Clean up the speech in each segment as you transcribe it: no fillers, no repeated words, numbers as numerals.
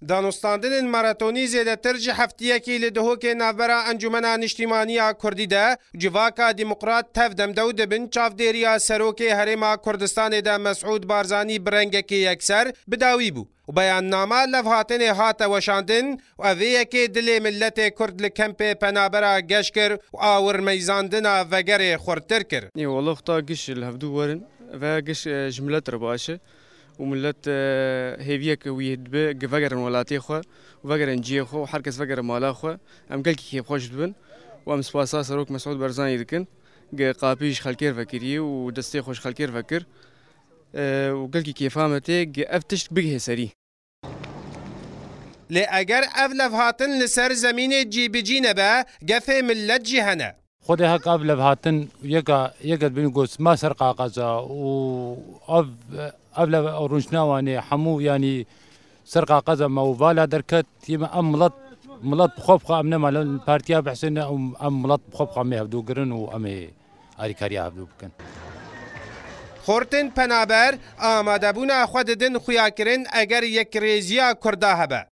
دانستاندن ماراتونی زیادتر جه هفتیکی لدهوک نافبرا انجمن نیشتیمانی کردی ده جواکا دموکرات تف دمدو دبن چاف دیریا سروک هرما کردستان ده مسعود بارزانی برنگکی یکسر بداوی بو و بیان نامه لفهاتن هات وشاندن و اویکی دل ملت کرد لکمپ پنابرا گش کر و آور میزاندنا وگر خورتر کر. والله اختا گش الهفدو ورن و گش جملت رو باشه وملت هيفيك ويدب فقر ولاتي خو وفقر نجي خو وحركس فقر مالا خو ام قال كي خوش دبن وام سباسا سروك مسعود برزاني دكن قابيش خلكير فكري ودستي خوش خلكير فكر وقال كي فهمتي افتش بقه سري لی اگر اولف هاتن لسر زمین جی بجی نبا گفه ملت جهنه خود هک اولف هاتن یکا بینگوس ما سرقا قزا و اولف رونشناواني حمو يعني سرقا قزا موفالا دركت يما ملط بخوبخا امنا مال البارتيا بحسن ام ملط بخوبخا مي هبدو قرن و امي اريكاريا هبدو بكن خورتن پنابر آماده بونا خود دن خویا کرن اگر یک ریزیا کرده هبه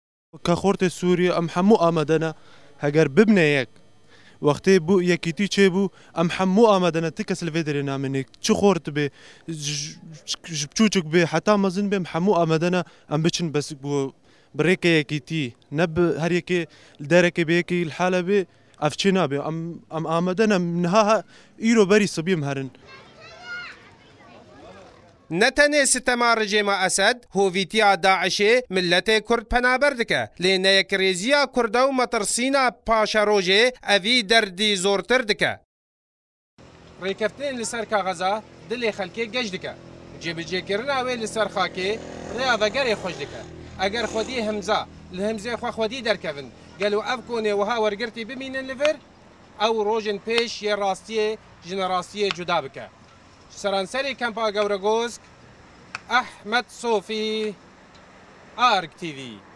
كخورت سوريا ام حمو آمدنا هجر ببنا يك وقتی بو یکیتی چه بو ام حمو آمدنا تکس الفيدر نامنك چه خورت به جبچوچك به حتى مزن به حمو آمدنا ام بچن بس بو بريك یکیتی نب هر یکی درک به یکی الحاله به افچنا به ام آمدنا منها ایرو بری صبیم هرن نتنه ستما رجيم أسد هو فيتيا داعشي ملت كرد پنابردك لين يكريزيا كردو مترسينا پاشا روجي أفي دردي زورتر دك ريكفتين لسر كاغزا دلي خلقي گج دك جيب جيكرنا وي لسر خاكي ريا وگر خوش دك اگر خودي همزا الهمزه خو خودي دركفن قالوا افكوني وها ورقرتي بمين الليفر او روجن بيش يا راستيه جنراسيه جدا بك سرانسري كامبا غورغوزك أحمد صوفي آرك تي في